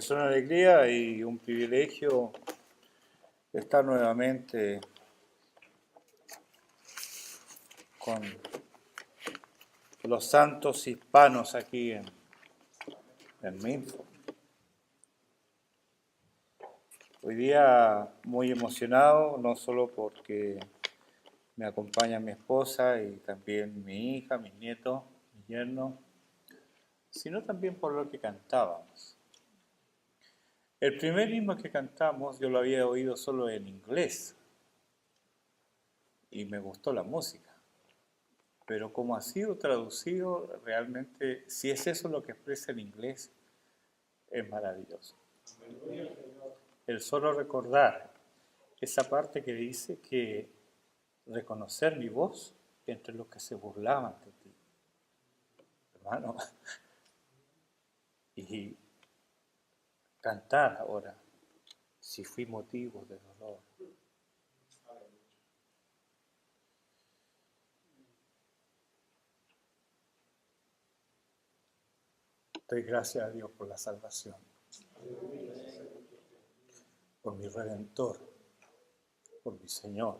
Es una alegría y un privilegio estar nuevamente con los santos hispanos aquí en Minfo. Hoy día muy emocionado, no solo porque me acompaña mi esposa y también mi hija, mis nietos, mi yerno, sino también por lo que cantábamos. El primer himno que cantamos yo lo había oído solo en inglés y me gustó la música. Pero como ha sido traducido, realmente, si es eso lo que expresa en inglés, es maravilloso. El solo recordar esa parte que dice que reconocer mi voz entre los que se burlaban de ti, hermano, y cantar ahora, si fui motivo de dolor. Doy gracias a Dios por la salvación, por mi Redentor, por mi Señor.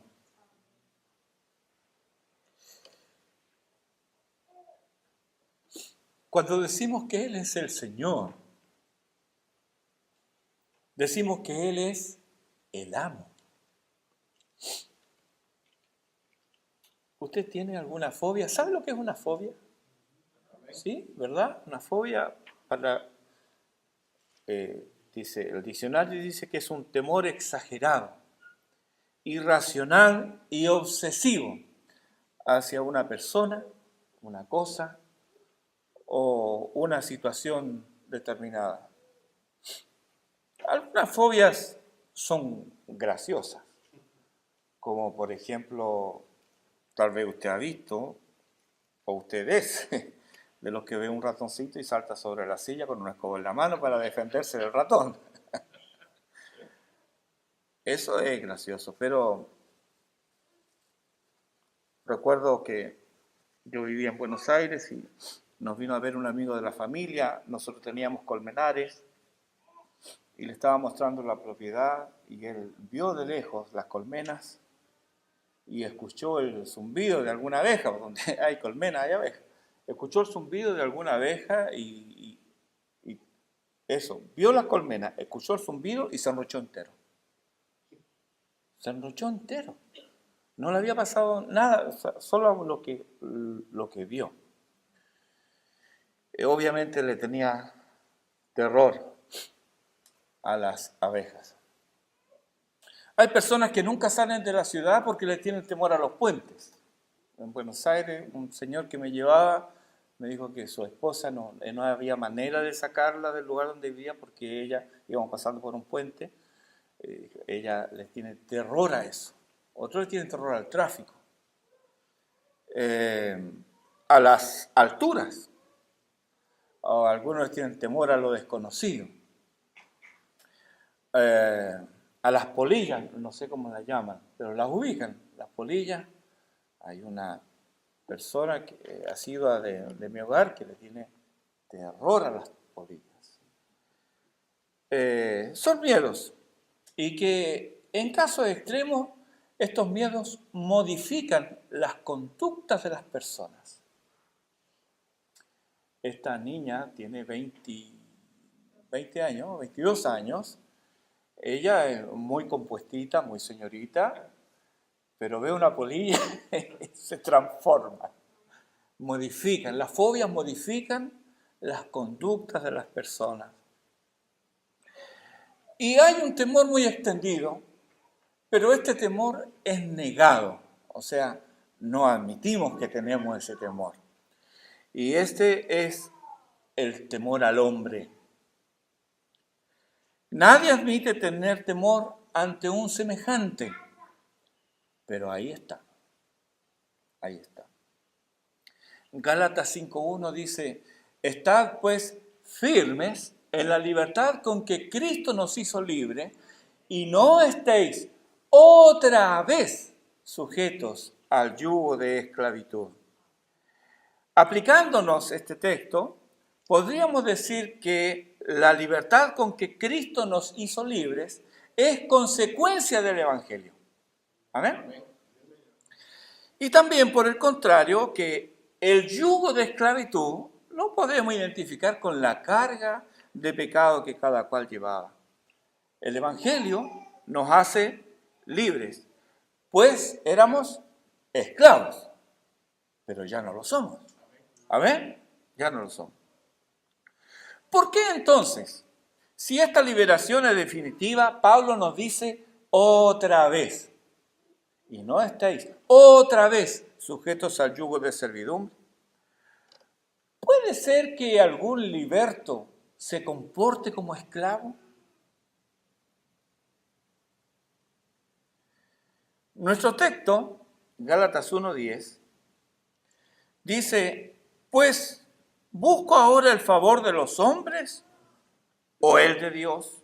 Cuando decimos que Él es el Señor, decimos que Él es el amo. ¿Usted tiene alguna fobia? ¿Sabe lo que es una fobia? ¿Sí? ¿Verdad? Una fobia dice, el diccionario dice que es un temor exagerado, irracional y obsesivo hacia una persona, una cosa o una situación determinada. Algunas fobias son graciosas, como por ejemplo, tal vez usted ha visto, o usted es, de los que ve un ratoncito y salta sobre la silla con una escoba en la mano para defenderse del ratón. Eso es gracioso, pero recuerdo que yo vivía en Buenos Aires y nos vino a ver un amigo de la familia, nosotros teníamos colmenares y le estaba mostrando la propiedad y él vio de lejos las colmenas y escuchó el zumbido de alguna abeja, donde hay colmenas hay abejas. Escuchó el zumbido de alguna abeja y eso, vio las colmenas, escuchó el zumbido y se enrochó entero. Se enrochó entero. No le había pasado nada, solo lo que vio. Obviamente le tenía terror a las abejas. Hay personas que nunca salen de la ciudad porque le tienen temor a los puentes. En Buenos Aires, un señor que me llevaba me dijo que su esposa no había manera de sacarla del lugar donde vivía porque ella, íbamos pasando por un puente, ella les tiene terror a eso. Otros le tienen terror al tráfico. A las alturas. O algunos les tienen temor a lo desconocido. A las polillas, no sé cómo las llaman, pero las ubican, las polillas. Hay una persona que ha sido de mi hogar que le tiene terror a las polillas. Son miedos y que en casos extremos estos miedos modifican las conductas de las personas. Esta niña tiene 20 años, 22 años. Ella es muy compuestita, muy señorita, pero ve una polilla y se transforma. Modifican, las fobias modifican las conductas de las personas. Y hay un temor muy extendido, pero este temor es negado, o sea, no admitimos que tenemos ese temor. Y este es el temor al hombre. Nadie admite tener temor ante un semejante, pero ahí está, ahí está. Gálatas 5:1 dice, estad pues firmes en la libertad con que Cristo nos hizo libre y no estéis otra vez sujetos al yugo de esclavitud. Aplicándonos este texto, podríamos decir que la libertad con que Cristo nos hizo libres es consecuencia del Evangelio. ¿Amén? Y también, por el contrario, que el yugo de esclavitud lo podemos identificar con la carga de pecado que cada cual llevaba. El Evangelio nos hace libres, pues éramos esclavos, pero ya no lo somos. ¿Amén? Ya no lo somos. ¿Por qué entonces, si esta liberación es definitiva, Pablo nos dice otra vez, y no estáis otra vez sujetos al yugo de servidumbre? ¿Puede ser que algún liberto se comporte como esclavo? Nuestro texto, Gálatas 1:10, dice, pues, ¿busco ahora el favor de los hombres o el de Dios?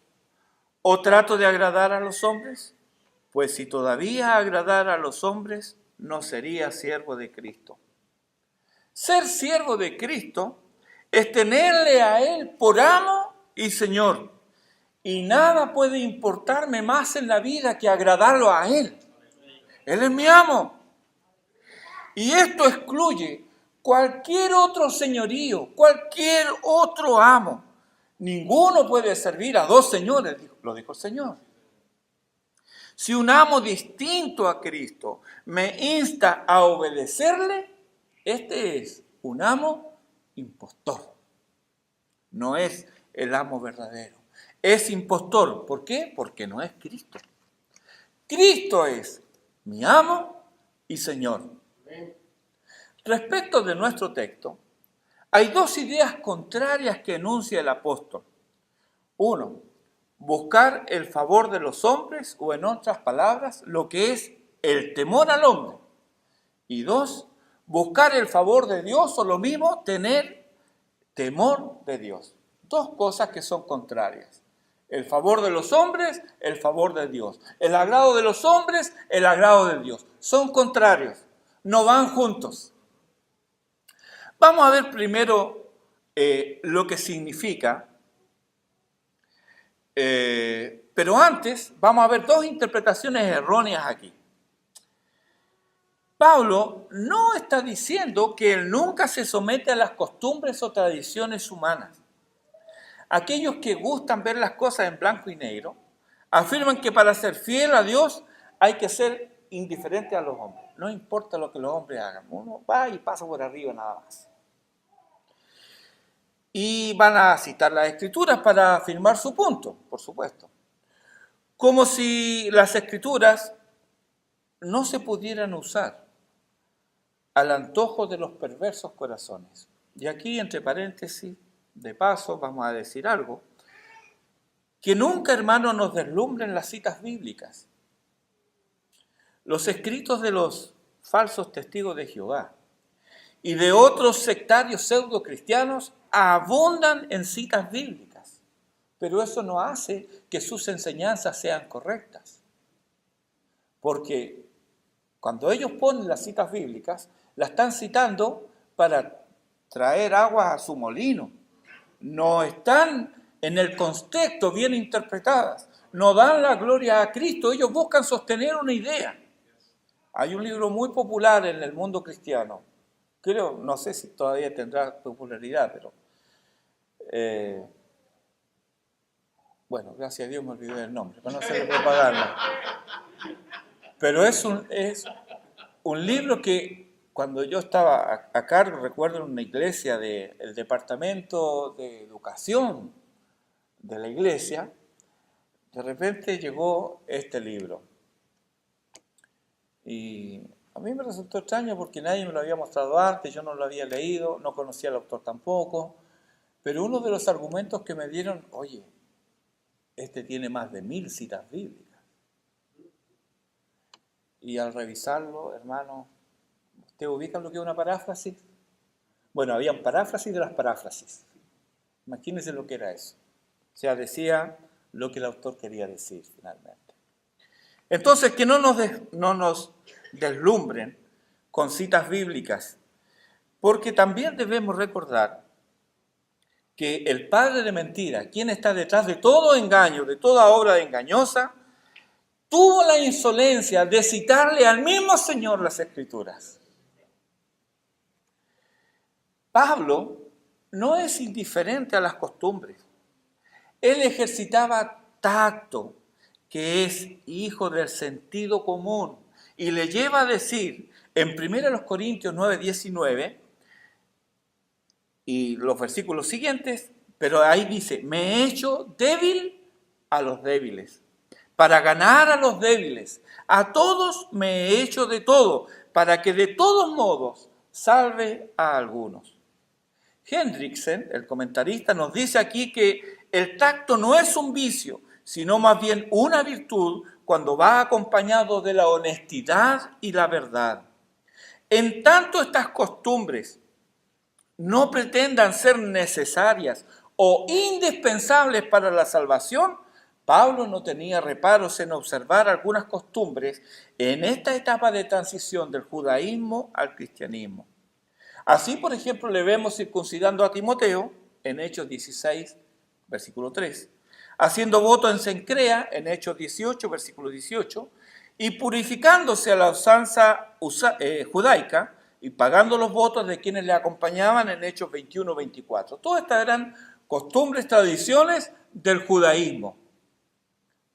¿O trato de agradar a los hombres? Pues si todavía agradara a los hombres, no sería siervo de Cristo. Ser siervo de Cristo es tenerle a Él por amo y Señor. Y nada puede importarme más en la vida que agradarlo a Él. Él es mi amo. Y esto excluye cualquier otro señorío, cualquier otro amo. Ninguno puede servir a dos señores, lo dijo el Señor. Si un amo distinto a Cristo me insta a obedecerle, este es un amo impostor. No es el amo verdadero. Es impostor. ¿Por qué? Porque no es Cristo. Cristo es mi amo y Señor. Respecto de nuestro texto, hay dos ideas contrarias que enuncia el apóstol. Uno, buscar el favor de los hombres, o en otras palabras, lo que es el temor al hombre. Y dos, buscar el favor de Dios, o lo mismo, tener temor de Dios. Dos cosas que son contrarias. El favor de los hombres, el favor de Dios. El agrado de los hombres, el agrado de Dios. Son contrarios, no van juntos. Vamos a ver primero lo que significa, pero antes vamos a ver dos interpretaciones erróneas aquí. Pablo no está diciendo que él nunca se somete a las costumbres o tradiciones humanas. Aquellos que gustan ver las cosas en blanco y negro afirman que para ser fiel a Dios hay que ser indiferente a los hombres. No importa lo que los hombres hagan, uno va y pasa por arriba nada más. Y van a citar las Escrituras para afirmar su punto, por supuesto. Como si las Escrituras no se pudieran usar al antojo de los perversos corazones. Y aquí, entre paréntesis, de paso, vamos a decir algo, que nunca, hermanos, nos deslumbren las citas bíblicas. Los escritos de los falsos testigos de Jehová y de otros sectarios pseudo-cristianos abundan en citas bíblicas, pero eso no hace que sus enseñanzas sean correctas. Porque cuando ellos ponen las citas bíblicas, las están citando para traer agua a su molino. No están en el contexto bien interpretadas, no dan la gloria a Cristo, ellos buscan sostener una idea. Hay un libro muy popular en el mundo cristiano, creo, no sé si todavía tendrá popularidad, pero bueno, gracias a Dios me olvidé del nombre, para no hacerle propaganda. Pero es un libro que cuando yo estaba a cargo, recuerdo en una iglesia del departamento de educación de la iglesia, de repente llegó este libro. Y a mí me resultó extraño porque nadie me lo había mostrado antes, yo no lo había leído, no conocía al autor tampoco, pero uno de los argumentos que me dieron, oye, este tiene más de 1000 citas bíblicas. Y al revisarlo, hermano, ¿ustedes ubican lo que es una paráfrasis? Bueno, habían paráfrasis de las paráfrasis. Imagínense lo que era eso. O sea, decía lo que el autor quería decir finalmente. Entonces, que no nos deslumbren con citas bíblicas, porque también debemos recordar que el padre de mentira, quien está detrás de todo engaño, de toda obra engañosa, tuvo la insolencia de citarle al mismo Señor las Escrituras. Pablo no es indiferente a las costumbres. Él ejercitaba tacto, que es hijo del sentido común, y le lleva a decir en 1 Corintios 9:19 y los versículos siguientes, pero ahí dice, me he hecho débil a los débiles, para ganar a los débiles. A todos me he hecho de todo, para que de todos modos salve a algunos. Hendriksen, el comentarista, nos dice aquí que el tacto no es un vicio, sino más bien una virtud cuando va acompañado de la honestidad y la verdad. En tanto estas costumbres no pretendan ser necesarias o indispensables para la salvación, Pablo no tenía reparos en observar algunas costumbres en esta etapa de transición del judaísmo al cristianismo. Así, por ejemplo, le vemos circuncidando a Timoteo en Hechos 16, versículo 3, haciendo voto en Cencrea en Hechos 18, versículo 18, y purificándose a la usanza judaica y pagando los votos de quienes le acompañaban en Hechos 21, 24. Todas estas eran costumbres, tradiciones del judaísmo,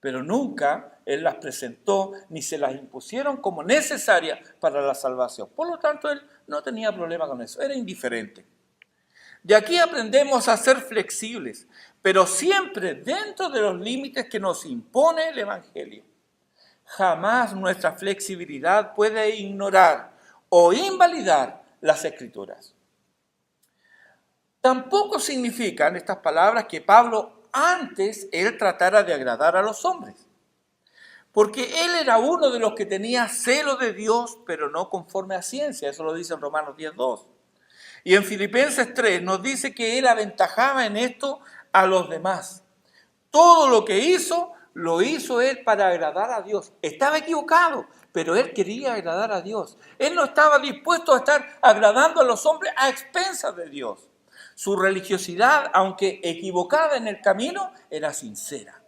pero nunca él las presentó ni se las impusieron como necesarias para la salvación. Por lo tanto, él no tenía problema con eso, era indiferente. De aquí aprendemos a ser flexibles, pero siempre dentro de los límites que nos impone el Evangelio. Jamás nuestra flexibilidad puede ignorar o invalidar las Escrituras. Tampoco significan estas palabras que Pablo antes él tratara de agradar a los hombres, porque él era uno de los que tenía celo de Dios, pero no conforme a ciencia. Eso lo dice en Romanos 10:2. Y en Filipenses 3 nos dice que él aventajaba en esto a los demás. Todo lo que hizo, lo hizo él para agradar a Dios. Estaba equivocado, pero él quería agradar a Dios. Él no estaba dispuesto a estar agradando a los hombres a expensas de Dios. Su religiosidad, aunque equivocada en el camino, era sincera.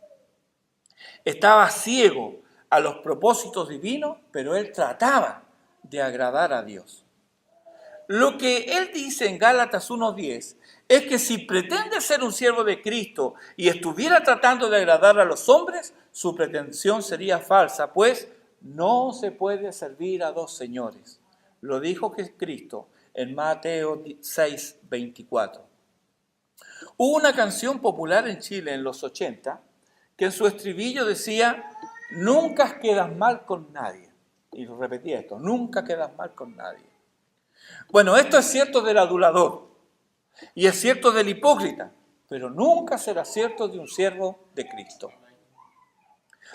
Estaba ciego a los propósitos divinos, pero él trataba de agradar a Dios. Lo que él dice en Gálatas 1:10 es que si pretende ser un siervo de Cristo y estuviera tratando de agradar a los hombres, su pretensión sería falsa, pues no se puede servir a dos señores. Lo dijo Cristo en Mateo 6:24. Hubo una canción popular en Chile en los 80 que en su estribillo decía, nunca quedas mal con nadie. Y repetía esto, nunca quedas mal con nadie. Bueno, esto es cierto del adulador y es cierto del hipócrita, pero nunca será cierto de un siervo de Cristo.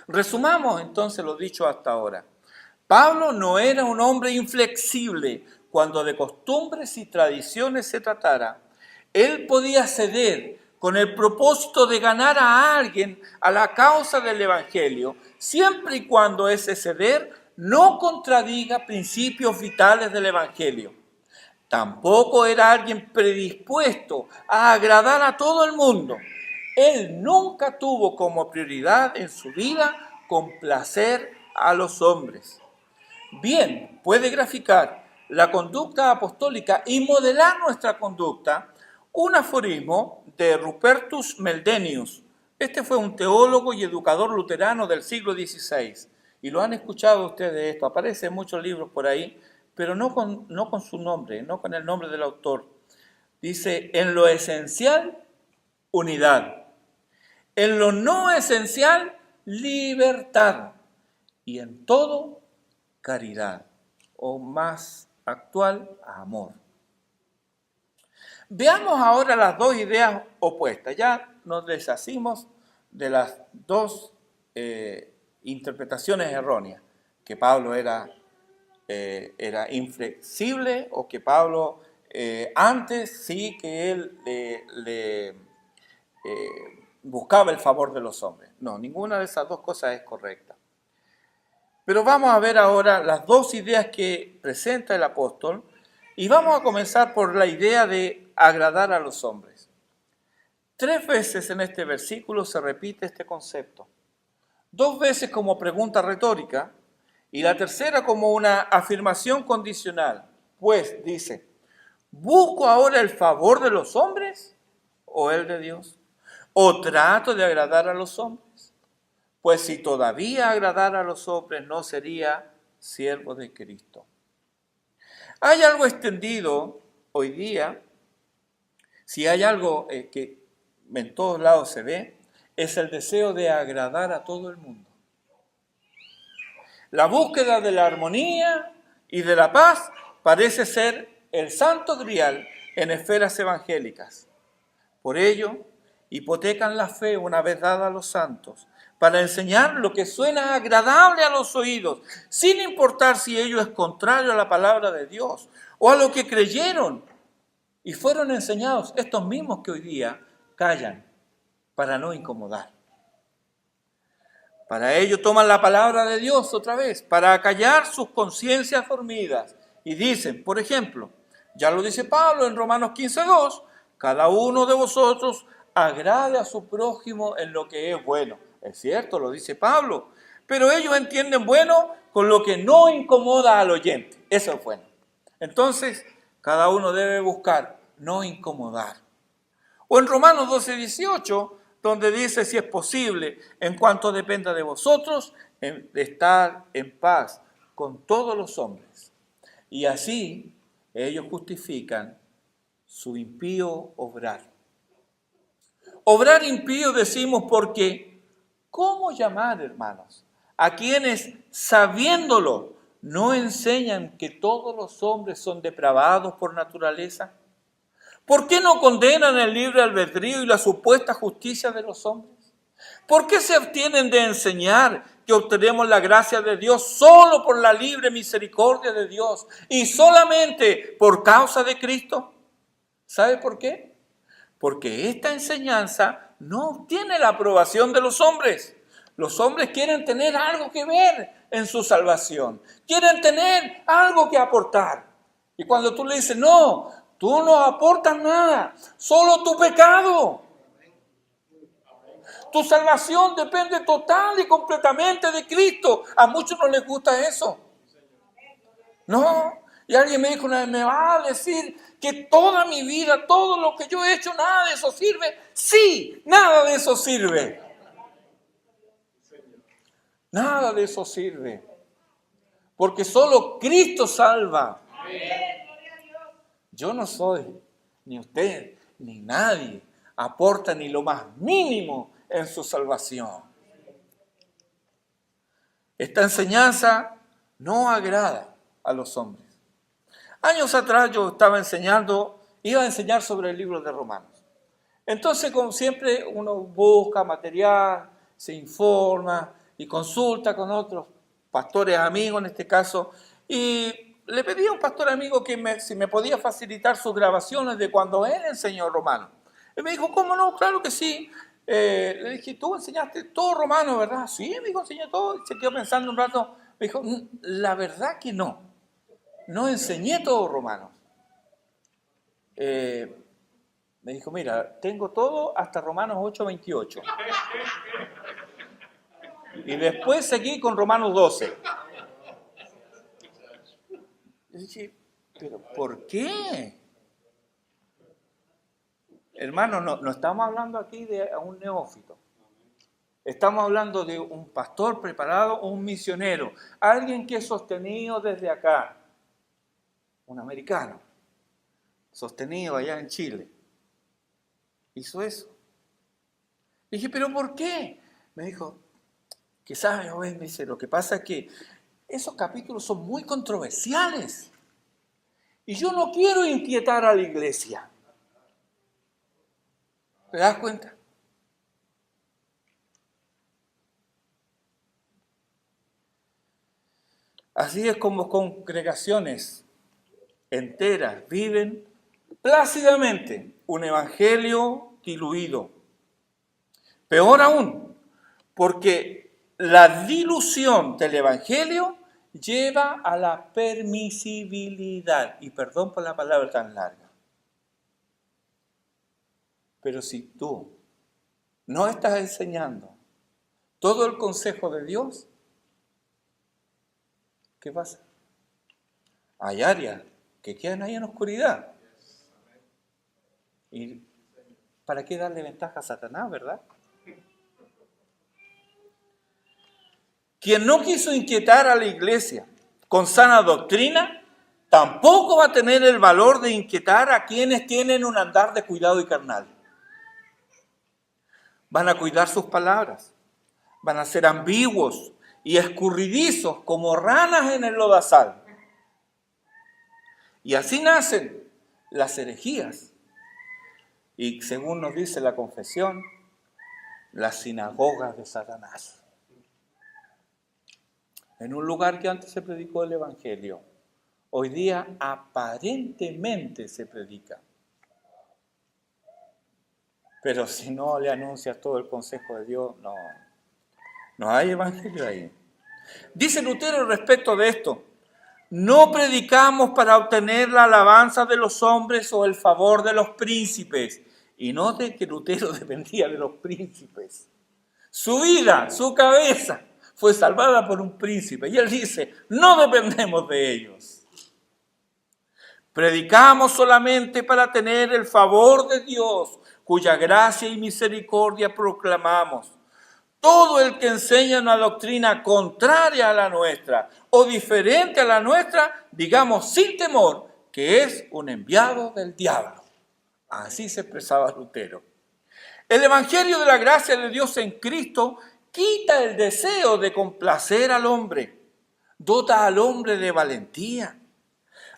Resumamos entonces lo dicho hasta ahora. Pablo no era un hombre inflexible cuando de costumbres y tradiciones se tratara. Él podía ceder con el propósito de ganar a alguien a la causa del Evangelio, siempre y cuando ese ceder no contradiga principios vitales del Evangelio. Tampoco era alguien predispuesto a agradar a todo el mundo. Él nunca tuvo como prioridad en su vida complacer a los hombres. Bien, puede graficar la conducta apostólica y modelar nuestra conducta un aforismo de Rupertus Meldenius. Este fue un teólogo y educador luterano del siglo XVI. Y lo han escuchado ustedes esto, aparece en muchos libros por ahí, pero no con su nombre, no con el nombre del autor. Dice, en lo esencial, unidad. En lo no esencial, libertad. Y en todo, caridad. O más actual, amor. Veamos ahora las dos ideas opuestas. Ya nos deshacimos de las dos interpretaciones erróneas, que Pablo era inflexible o que Pablo antes sí que él buscaba el favor de los hombres. No, ninguna de esas dos cosas es correcta. Pero vamos a ver ahora las dos ideas que presenta el apóstol y vamos a comenzar por la idea de agradar a los hombres. 3 veces en este versículo se repite este concepto. 2 veces como pregunta retórica y la tercera como una afirmación condicional. Pues dice, ¿busco ahora el favor de los hombres o el de Dios? ¿O trato de agradar a los hombres? Pues si todavía agradara a los hombres, no sería siervo de Cristo. Hay algo extendido hoy día, si hay algo que en todos lados se ve, es el deseo de agradar a todo el mundo. La búsqueda de la armonía y de la paz parece ser el santo grial en esferas evangélicas. Por ello, hipotecan la fe una vez dada a los santos para enseñar lo que suena agradable a los oídos, sin importar si ello es contrario a la palabra de Dios o a lo que creyeron y fueron enseñados, estos mismos que hoy día callan para no incomodar. Para ello toman la palabra de Dios otra vez, para acallar sus conciencias dormidas. Y dicen, por ejemplo, ya lo dice Pablo en Romanos 15:2, cada uno de vosotros agrade a su prójimo en lo que es bueno. Es cierto, lo dice Pablo, pero ellos entienden bueno con lo que no incomoda al oyente. Eso es bueno. Entonces, cada uno debe buscar no incomodar. O en Romanos 12:18, donde dice, si es posible, en cuanto dependa de vosotros, de estar en paz con todos los hombres. Y así ellos justifican su impío obrar. Obrar impío decimos porque, ¿cómo llamar, hermanos, a quienes, sabiéndolo, no enseñan que todos los hombres son depravados por naturaleza? ¿Por qué no condenan el libre albedrío y la supuesta justicia de los hombres? ¿Por qué se abstienen de enseñar que obtenemos la gracia de Dios solo por la libre misericordia de Dios y solamente por causa de Cristo? ¿Sabe por qué? Porque esta enseñanza no obtiene la aprobación de los hombres. Los hombres quieren tener algo que ver en su salvación. Quieren tener algo que aportar. Y cuando tú le dices, no, tú no aportas nada, solo tu pecado. Tu salvación depende total y completamente de Cristo. A muchos no les gusta eso. No. Y alguien me dijo una vez, ¿me va a decir que toda mi vida, todo lo que yo he hecho, nada de eso sirve? Sí, nada de eso sirve. Nada de eso sirve. Porque solo Cristo salva. Yo no soy, ni usted, ni nadie aporta ni lo más mínimo en su salvación. Esta enseñanza no agrada a los hombres. Años atrás yo iba a enseñar sobre el libro de Romanos. Entonces, como siempre, uno busca material, se informa y consulta con otros pastores amigos en este caso. Y le pedí a un pastor amigo que si me podía facilitar sus grabaciones de cuando él enseñó Romanos. Él me dijo, ¿cómo no? Claro que sí. Le dije, tú enseñaste todo Romano, ¿verdad? Sí, me dijo, enseñé todo. Y se quedó pensando un rato. Me dijo, la verdad que no. No enseñé todo Romanos. Me dijo, mira, tengo todo hasta Romanos 8:28. Y después seguí con Romanos 12. Y dije, ¿pero por qué? Hermano, no estamos hablando aquí de un neófito. Estamos hablando de un pastor preparado, un misionero, alguien que es sostenido desde acá, un americano, sostenido allá en Chile. Hizo eso. Le dije, ¿pero por qué? Me dijo, que sabe, me dice, lo que pasa es que esos capítulos son muy controversiales y yo no quiero inquietar a la iglesia. ¿Te das cuenta? Así es como congregaciones enteras viven plácidamente un evangelio diluido. Peor aún, porque la dilución del evangelio lleva a la permisibilidad. Y perdón por la palabra tan larga. Pero si tú no estás enseñando todo el consejo de Dios, ¿qué pasa? Hay áreas que quedan ahí en oscuridad. ¿Y para qué darle ventaja a Satanás, verdad? Quien no quiso inquietar a la iglesia con sana doctrina, tampoco va a tener el valor de inquietar a quienes tienen un andar de cuidado y carnal. Van a cuidar sus palabras, van a ser ambiguos y escurridizos como ranas en el lodazal. Y así nacen las herejías. Y según nos dice la confesión, las sinagogas de Satanás. En un lugar que antes se predicó el Evangelio, hoy día aparentemente se predica. Pero si no le anuncias todo el consejo de Dios, no hay evangelio ahí. Dice Lutero respecto de esto: no predicamos para obtener la alabanza de los hombres o el favor de los príncipes. Y note que Lutero dependía de los príncipes. Su vida, su cabeza fue salvada por un príncipe. Y él dice, no dependemos de ellos. Predicamos solamente para tener el favor de Dios, cuya gracia y misericordia proclamamos. Todo el que enseña una doctrina contraria a la nuestra o diferente a la nuestra, digamos sin temor que es un enviado del diablo. Así se expresaba Lutero. El Evangelio de la gracia de Dios en Cristo quita el deseo de complacer al hombre, dota al hombre de valentía.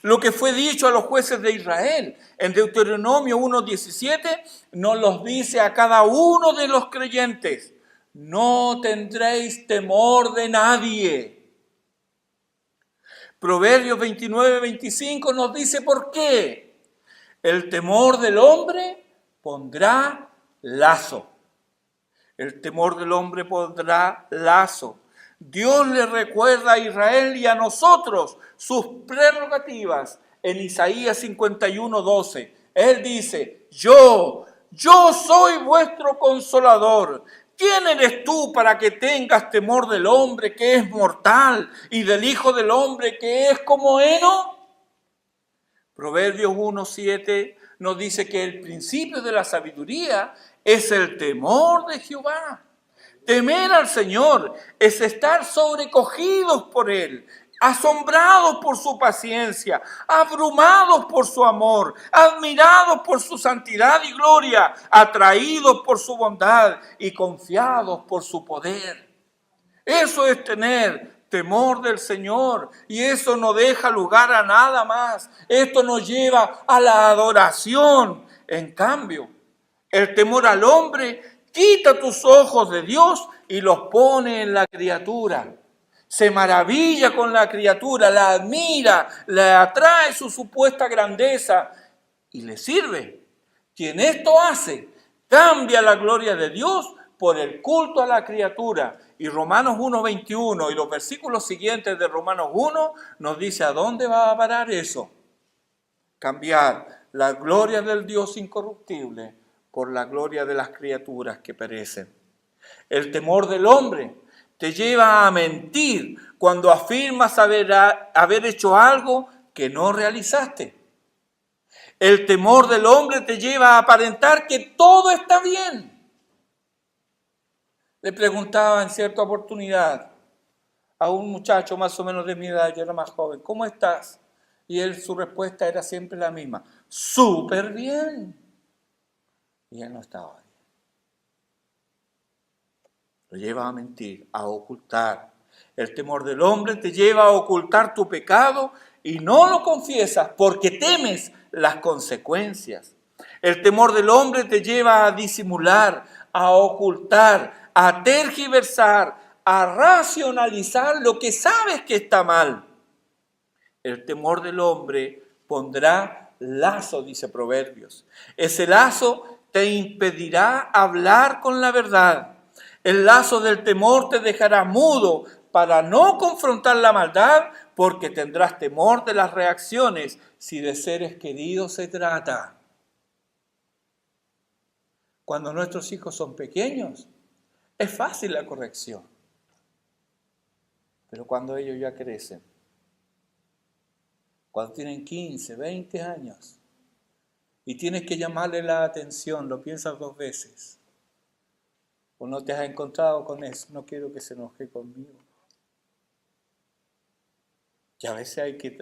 Lo que fue dicho a los jueces de Israel en Deuteronomio 1:17 nos los dice a cada uno de los creyentes: no tendréis temor de nadie. Proverbios 29:25 nos dice por qué. El temor del hombre pondrá lazo. El temor del hombre pondrá lazo. Dios le recuerda a Israel y a nosotros sus prerrogativas en Isaías 51:12. Él dice, yo soy vuestro consolador. ¿Quién eres tú para que tengas temor del hombre que es mortal y del hijo del hombre que es como heno? Proverbios 1:7 nos dice que el principio de la sabiduría es el temor de Jehová. Temer al Señor es estar sobrecogidos por Él, asombrados por su paciencia, abrumados por su amor, admirados por su santidad y gloria, atraídos por su bondad y confiados por su poder. Eso es tener temor del Señor, y eso no deja lugar a nada más. Esto nos lleva a la adoración. En cambio, el temor al hombre quita tus ojos de Dios y los pone en la criatura. Se maravilla con la criatura, la admira, le atrae su supuesta grandeza y le sirve. Quien esto hace, cambia la gloria de Dios por el culto a la criatura. Y Romanos 1:21 y los versículos siguientes de Romanos 1 nos dice a dónde va a parar eso. Cambiar la gloria del Dios incorruptible por la gloria de las criaturas que perecen. El temor del hombre te lleva a mentir cuando afirmas haber hecho algo que no realizaste. El temor del hombre te lleva a aparentar que todo está bien. Le preguntaba en cierta oportunidad a un muchacho más o menos de mi edad, yo era más joven, ¿cómo estás? Y su respuesta era siempre la misma, súper bien. Y él no estaba bien. Lo lleva a mentir, a ocultar. El temor del hombre te lleva a ocultar tu pecado y no lo confiesas porque temes las consecuencias. El temor del hombre te lleva a disimular, a ocultar, a tergiversar, a racionalizar lo que sabes que está mal. El temor del hombre pondrá lazo, dice Proverbios. Ese lazo te impedirá hablar con la verdad. El lazo del temor te dejará mudo para no confrontar la maldad, porque tendrás temor de las reacciones si de seres queridos se trata. Cuando nuestros hijos son pequeños, es fácil la corrección. Pero cuando ellos ya crecen, cuando tienen 15, 20 años, y tienes que llamarle la atención, lo piensas 2 veces. O no te has encontrado con eso, no quiero que se enoje conmigo. Y a veces hay que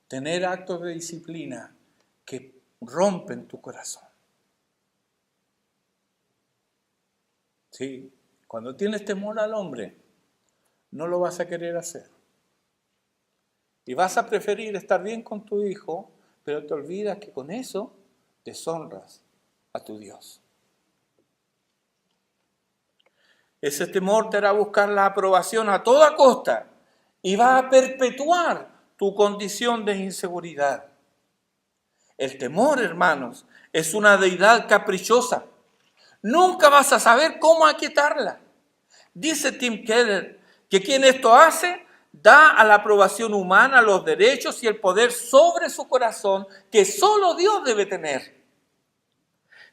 tener actos de disciplina que rompen tu corazón. Sí, cuando tienes temor al hombre, no lo vas a querer hacer. Y vas a preferir estar bien con tu hijo, pero te olvidas que con eso deshonras a tu Dios. Ese temor te hará buscar la aprobación a toda costa y va a perpetuar tu condición de inseguridad. El temor, hermanos, es una deidad caprichosa. Nunca vas a saber cómo aquietarla. Dice Tim Keller que quien esto hace da a la aprobación humana los derechos y el poder sobre su corazón que solo Dios debe tener.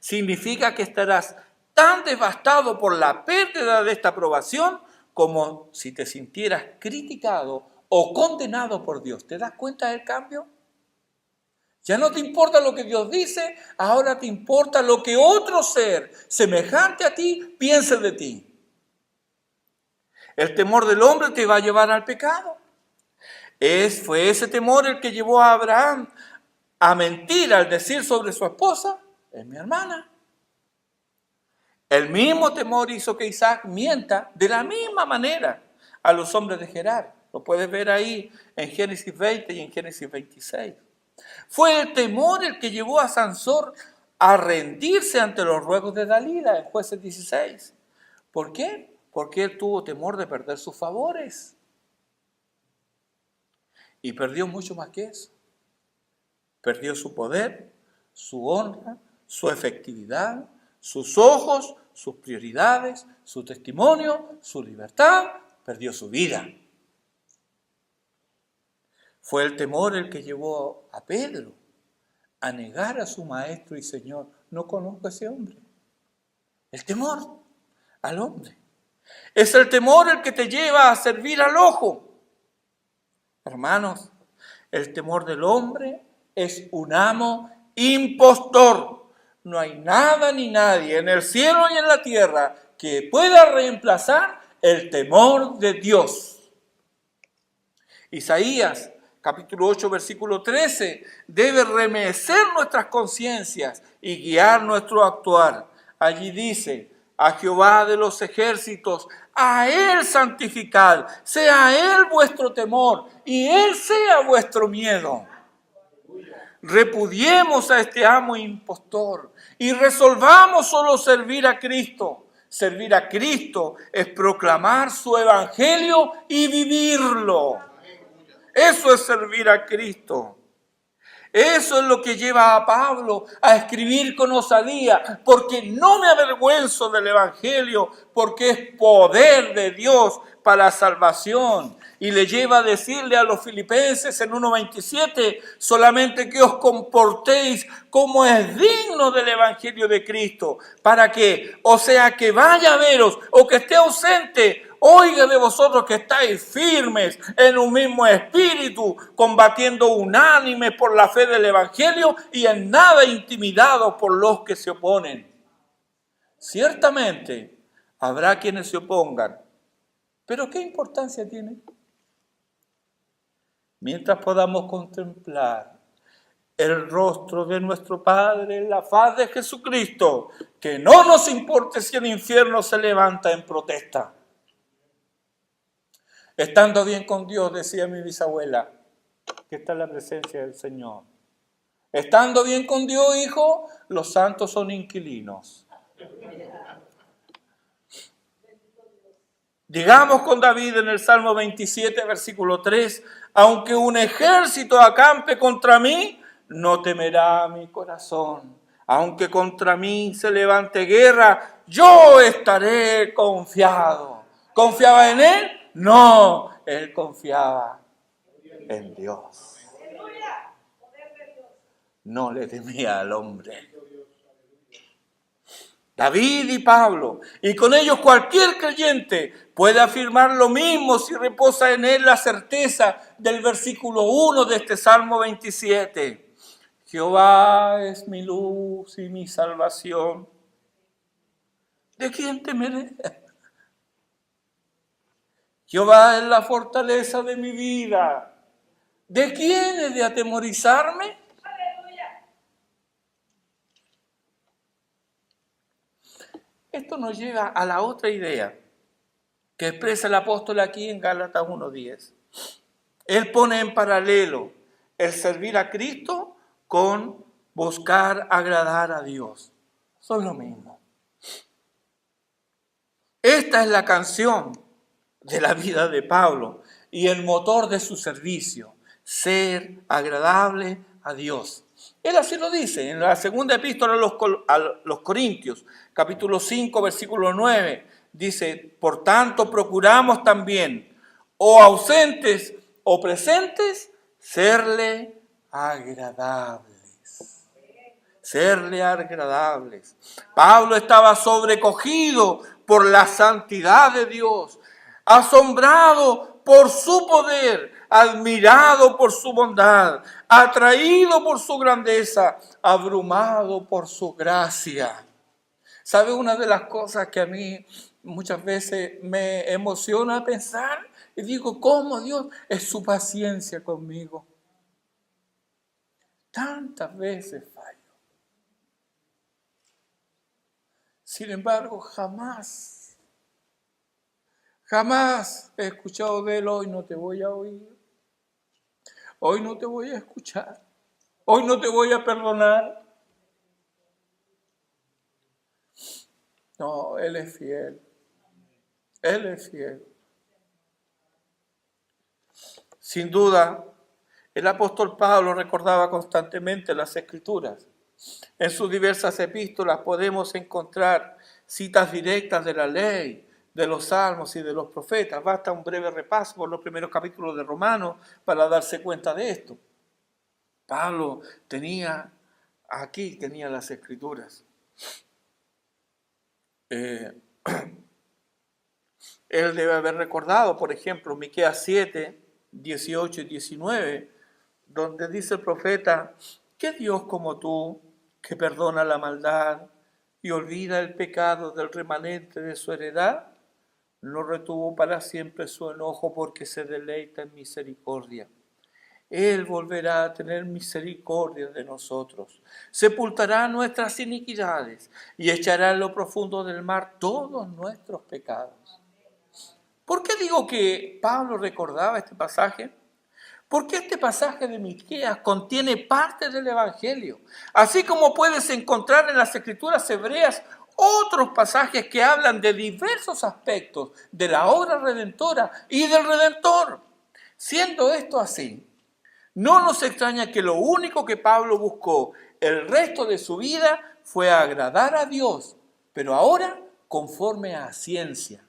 Significa que estarás tan devastado por la pérdida de esta aprobación como si te sintieras criticado o condenado por Dios. ¿Te das cuenta del cambio? Ya no te importa lo que Dios dice, ahora te importa lo que otro ser semejante a ti piense de ti. El temor del hombre te va a llevar al pecado. Fue ese temor el que llevó a Abraham a mentir al decir sobre su esposa, es mi hermana. El mismo temor hizo que Isaac mienta de la misma manera a los hombres de Gerar. Lo puedes ver ahí en Génesis 20 y en Génesis 26. Fue el temor el que llevó a Sansón a rendirse ante los ruegos de Dalila en Jueces 16. ¿Por qué? Porque él tuvo temor de perder sus favores. Y perdió mucho más que eso. Perdió su poder, su honra, su efectividad, sus ojos, sus prioridades, su testimonio, su libertad. Perdió su vida. Fue el temor el que llevó a Pedro a negar a su maestro y Señor. No conozco a ese hombre. El temor al hombre. Es el temor el que te lleva a servir al ojo. Hermanos, el temor del hombre es un amo impostor. No hay nada ni nadie en el cielo y en la tierra que pueda reemplazar el temor de Dios. Isaías, capítulo 8, versículo 13, debe remecer nuestras conciencias y guiar nuestro actuar. Allí dice: a Jehová de los ejércitos, a Él santificad, sea Él vuestro temor y Él sea vuestro miedo. Repudiemos a este amo impostor y resolvamos solo servir a Cristo. Servir a Cristo es proclamar su evangelio y vivirlo. Eso es servir a Cristo. Eso es lo que lleva a Pablo a escribir con osadía, porque no me avergüenzo del evangelio, porque es poder de Dios para salvación. Y le lleva a decirle a los filipenses en 1:27, solamente que os comportéis como es digno del evangelio de Cristo, para que, o sea, que vaya a veros o que esté ausente, oiga de vosotros que estáis firmes en un mismo espíritu, combatiendo unánimes por la fe del evangelio y en nada intimidados por los que se oponen. Ciertamente habrá quienes se opongan, pero ¿qué importancia tiene? Mientras podamos contemplar el rostro de nuestro Padre en la faz de Jesucristo, que no nos importe si el infierno se levanta en protesta. Estando bien con Dios, decía mi bisabuela, que está en la presencia del Señor. Estando bien con Dios, hijo, los santos son inquilinos. Digamos con David en el Salmo 27, versículo 3, aunque un ejército acampe contra mí, no temerá mi corazón. Aunque contra mí se levante guerra, yo estaré confiado. ¿Confiaba en él? No, él confiaba en Dios. No le temía al hombre. David y Pablo, y con ellos cualquier creyente puede afirmar lo mismo si reposa en él la certeza del versículo 1 de este Salmo 27. Jehová es mi luz y mi salvación. ¿De quién temeré? Jehová es la fortaleza de mi vida. ¿De quién he de atemorizarme? Esto nos lleva a la otra idea que expresa el apóstol aquí en Gálatas 1:10. Él pone en paralelo el servir a Cristo con buscar agradar a Dios. Son lo mismo. Esta es la canción de la vida de Pablo y el motor de su servicio, ser agradable a Dios. Él así lo dice en la segunda epístola a los Corintios, capítulo 5, versículo 9. Dice, por tanto procuramos también, o ausentes o presentes, serle agradables. Serle agradables. Pablo estaba sobrecogido por la santidad de Dios, asombrado por su poder, admirado por su bondad, atraído por su grandeza, abrumado por su gracia. ¿Sabe una de las cosas que a mí muchas veces me emociona pensar? Y digo, ¿cómo Dios es su paciencia conmigo? Tantas veces fallo. Sin embargo, jamás he escuchado de él, hoy no te voy a oír, hoy no te voy a escuchar, hoy no te voy a perdonar. No, Él es fiel, Él es fiel. Sin duda, el apóstol Pablo recordaba constantemente las Escrituras. En sus diversas epístolas podemos encontrar citas directas de la ley, de los salmos y de los profetas. Basta un breve repaso por los primeros capítulos de Romanos para darse cuenta de esto. Pablo tenía las Escrituras. Él debe haber recordado, por ejemplo, Miqueas 7, 18 y 19, donde dice el profeta, ¿qué Dios como tú, que perdona la maldad y olvida el pecado del remanente de su heredad? No retuvo para siempre su enojo porque se deleita en misericordia. Él volverá a tener misericordia de nosotros, sepultará nuestras iniquidades y echará en lo profundo del mar todos nuestros pecados. ¿Por qué digo que Pablo recordaba este pasaje? Porque este pasaje de Miqueas contiene parte del Evangelio, así como puedes encontrar en las Escrituras hebreas otros pasajes que hablan de diversos aspectos de la obra redentora y del Redentor. Siendo esto así, no nos extraña que lo único que Pablo buscó el resto de su vida fue agradar a Dios, pero ahora conforme a ciencia.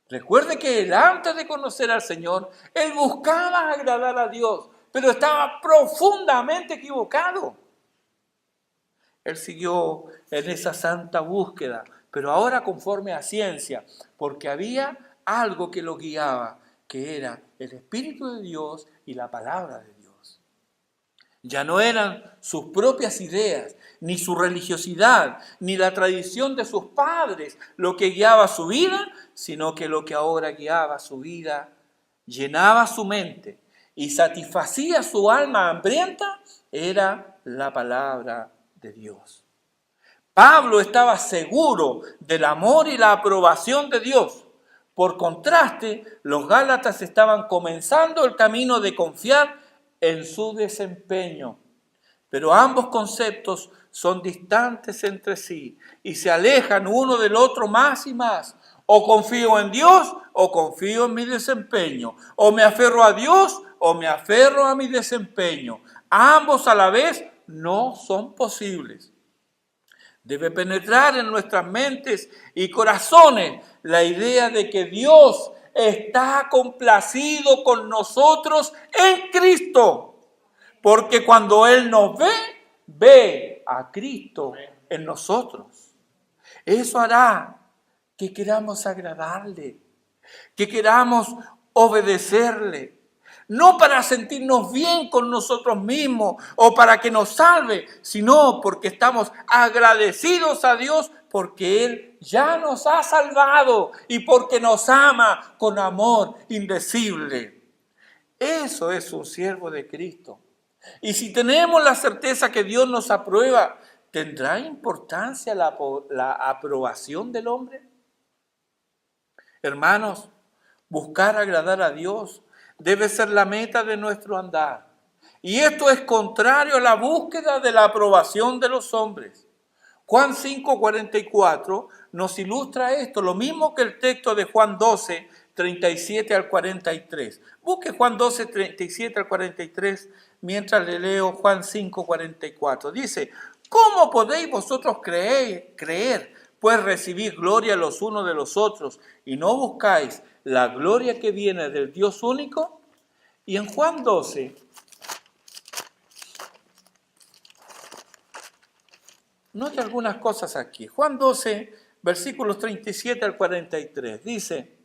Recuerde que él, antes de conocer al Señor, él buscaba agradar a Dios, pero estaba profundamente equivocado. Él siguió en esa santa búsqueda, pero ahora conforme a ciencia, porque había algo que lo guiaba, que era el Espíritu de Dios y la palabra de Dios. Ya no eran sus propias ideas, ni su religiosidad, ni la tradición de sus padres lo que guiaba su vida, sino que lo que ahora guiaba su vida, llenaba su mente y satisfacía su alma hambrienta, era la palabra de Dios. Pablo estaba seguro del amor y la aprobación de Dios. Por contraste, los gálatas estaban comenzando el camino de confiar en su desempeño. Pero ambos conceptos son distantes entre sí y se alejan uno del otro más y más. O confío en Dios o confío en mi desempeño. O me aferro a Dios o me aferro a mi desempeño. Ambos a la vez no son posibles. Debe penetrar en nuestras mentes y corazones la idea de que Dios está complacido con nosotros en Cristo. Porque cuando Él nos ve, ve a Cristo en nosotros. Eso hará que queramos agradarle, que queramos obedecerle. No para sentirnos bien con nosotros mismos o para que nos salve, sino porque estamos agradecidos a Dios porque Él ya nos ha salvado y porque nos ama con amor indecible. Eso es un siervo de Cristo. Y si tenemos la certeza que Dios nos aprueba, ¿tendrá importancia la aprobación del hombre? Hermanos, buscar agradar a Dios debe ser la meta de nuestro andar. Y esto es contrario a la búsqueda de la aprobación de los hombres. Juan 5:44 nos ilustra esto, lo mismo que el texto de Juan 12, 37 al 43. Busque Juan 12, 37 al 43 mientras le leo Juan 5:44. Dice, ¿cómo podéis vosotros creer, pues recibir gloria los unos de los otros y no buscáis la gloria que viene del Dios único? Y en Juan 12, note algunas cosas aquí. Juan 12, versículos 37 al 43, dice,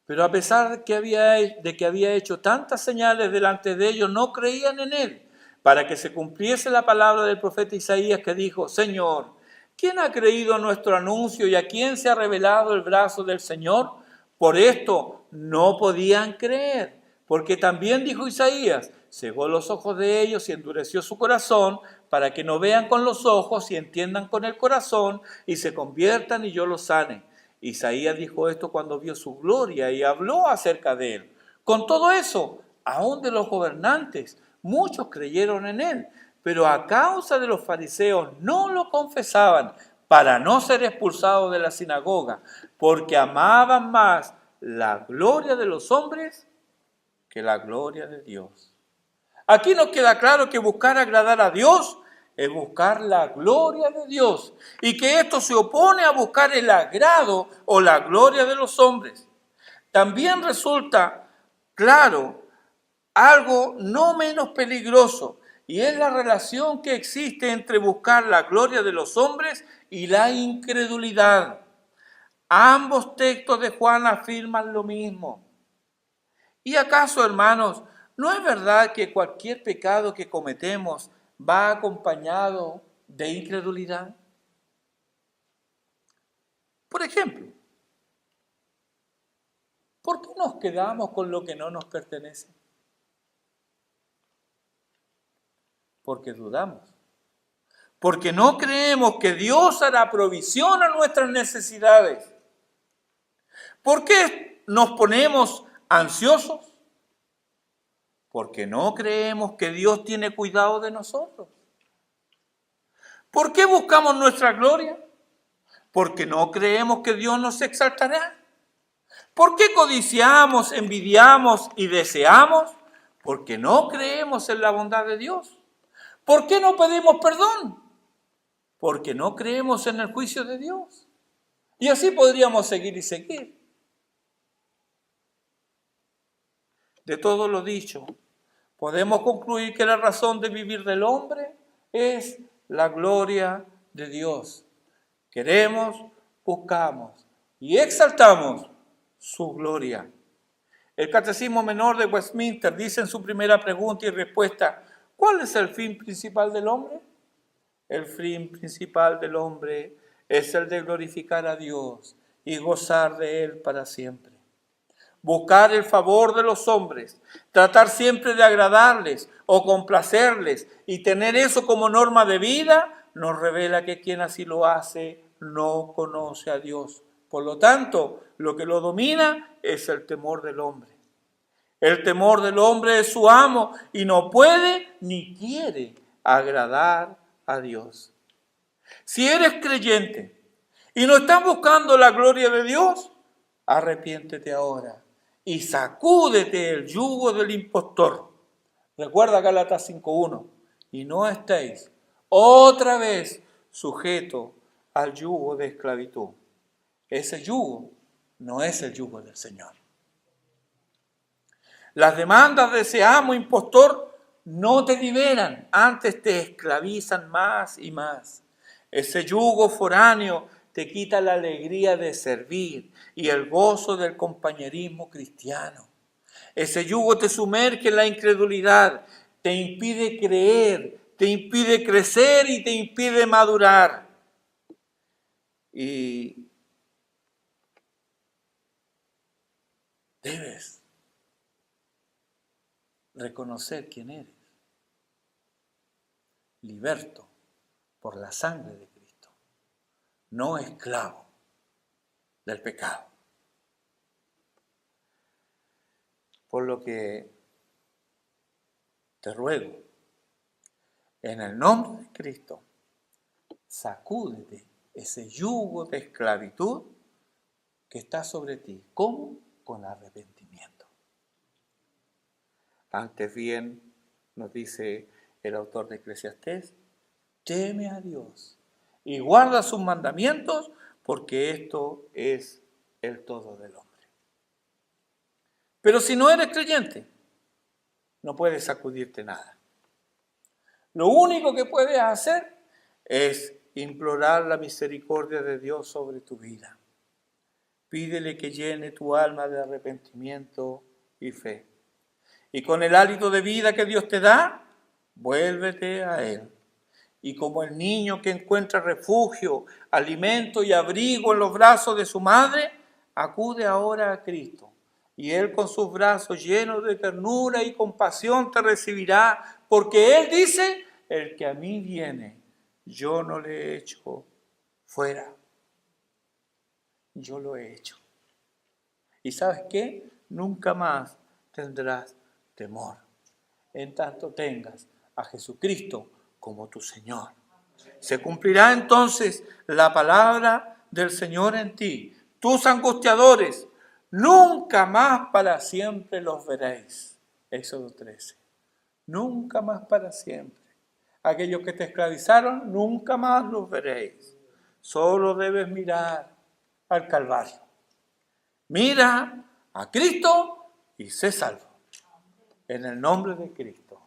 pero a pesar de que había hecho tantas señales delante de ellos, no creían en él, para que se cumpliese la palabra del profeta Isaías que dijo, Señor, ¿quién ha creído nuestro anuncio y a quién se ha revelado el brazo del Señor? Por esto no podían creer, porque también dijo Isaías, cegó los ojos de ellos y endureció su corazón, para que no vean con los ojos y entiendan con el corazón y se conviertan y yo los sane. Isaías dijo esto cuando vio su gloria y habló acerca de él. Con todo eso, aún de los gobernantes, muchos creyeron en él, pero a causa de los fariseos no lo confesaban para no ser expulsados de la sinagoga, porque amaban más la gloria de los hombres que la gloria de Dios. Aquí nos queda claro que buscar agradar a Dios es buscar la gloria de Dios y que esto se opone a buscar el agrado o la gloria de los hombres. También resulta claro algo no menos peligroso y es la relación que existe entre buscar la gloria de los hombres y la incredulidad. Ambos textos de Juan afirman lo mismo. ¿Y acaso, hermanos, no es verdad que cualquier pecado que cometemos va acompañado de incredulidad? Por ejemplo, ¿por qué nos quedamos con lo que no nos pertenece? Porque dudamos. Porque no creemos que Dios hará provisión a nuestras necesidades. ¿Por qué nos ponemos ansiosos? Porque no creemos que Dios tiene cuidado de nosotros. ¿Por qué buscamos nuestra gloria? Porque no creemos que Dios nos exaltará. ¿Por qué codiciamos, envidiamos y deseamos? Porque no creemos en la bondad de Dios. ¿Por qué no pedimos perdón? Porque no creemos en el juicio de Dios. Y así podríamos seguir y seguir. De todo lo dicho, podemos concluir que la razón de vivir del hombre es la gloria de Dios. Queremos, buscamos y exaltamos su gloria. El Catecismo Menor de Westminster dice en su primera pregunta y respuesta, ¿cuál es el fin principal del hombre? El fin principal del hombre es el de glorificar a Dios y gozar de Él para siempre. Buscar el favor de los hombres, tratar siempre de agradarles o complacerles y tener eso como norma de vida, nos revela que quien así lo hace no conoce a Dios. Por lo tanto, lo que lo domina es el temor del hombre. El temor del hombre es su amo y no puede ni quiere agradar a Dios. Si eres creyente y no estás buscando la gloria de Dios, arrepiéntete ahora y sacúdete el yugo del impostor. Recuerda Gálatas 5:1. Y no estéis otra vez sujetos al yugo de esclavitud. Ese yugo no es el yugo del Señor. Las demandas de ese amo impostor no te liberan, antes te esclavizan más y más. Ese yugo foráneo te quita la alegría de servir y el gozo del compañerismo cristiano. Ese yugo te sumerge en la incredulidad, te impide creer, te impide crecer y te impide madurar. Y debes reconocer quién eres, liberto por la sangre de Cristo, no esclavo del pecado. Por lo que te ruego, en el nombre de Cristo, sacúdete ese yugo de esclavitud que está sobre ti. ¿Cómo? Con arrepentimiento. Antes bien, nos dice el autor de Eclesiastés, teme a Dios y guarda sus mandamientos, porque esto es el todo del hombre. Pero si no eres creyente, no puedes sacudirte nada. Lo único que puedes hacer es implorar la misericordia de Dios sobre tu vida. Pídele que llene tu alma de arrepentimiento y fe. Y con el hálito de vida que Dios te da, vuélvete a Él. Y como el niño que encuentra refugio, alimento y abrigo en los brazos de su madre, acude ahora a Cristo. Y Él con sus brazos llenos de ternura y compasión te recibirá, porque Él dice, el que a mí viene, yo no le echo fuera. Yo lo he hecho. ¿Y sabes qué? Nunca más tendrás temor, en tanto tengas a Jesucristo como tu Señor. Se cumplirá entonces la palabra del Señor en ti. Tus angustiadores, nunca más para siempre los veréis. Éxodo 13. Nunca más para siempre. Aquellos que te esclavizaron, nunca más los veréis. Solo debes mirar al Calvario. Mira a Cristo y sé salvo. En el nombre de Cristo.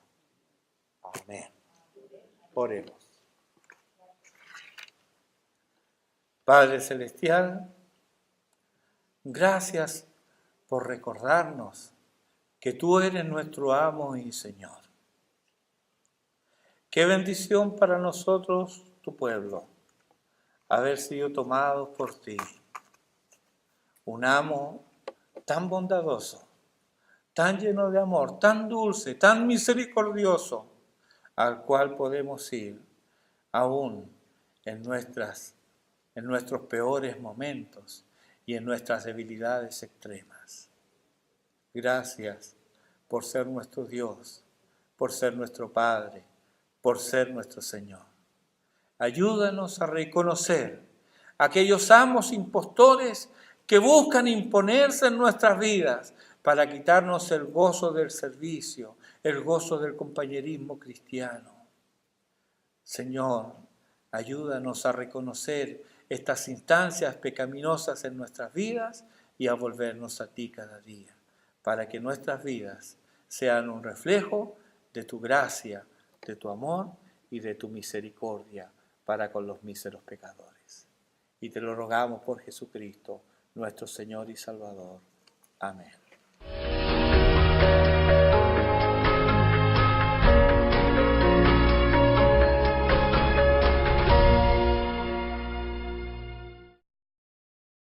Amén. Oremos. Padre Celestial, gracias por recordarnos que tú eres nuestro amo y Señor. Qué bendición para nosotros, tu pueblo, haber sido tomados por ti. Un amo tan bondadoso, tan lleno de amor, tan dulce, tan misericordioso, al cual podemos ir aún en nuestros peores momentos y en nuestras debilidades extremas. Gracias por ser nuestro Dios, por ser nuestro Padre, por ser nuestro Señor. Ayúdanos a reconocer aquellos amos impostores que buscan imponerse en nuestras vidas para quitarnos el gozo del servicio, el gozo del compañerismo cristiano. Señor, ayúdanos a reconocer estas instancias pecaminosas en nuestras vidas y a volvernos a ti cada día, para que nuestras vidas sean un reflejo de tu gracia, de tu amor y de tu misericordia para con los míseros pecadores. Y te lo rogamos por Jesucristo, nuestro Señor y Salvador. Amén.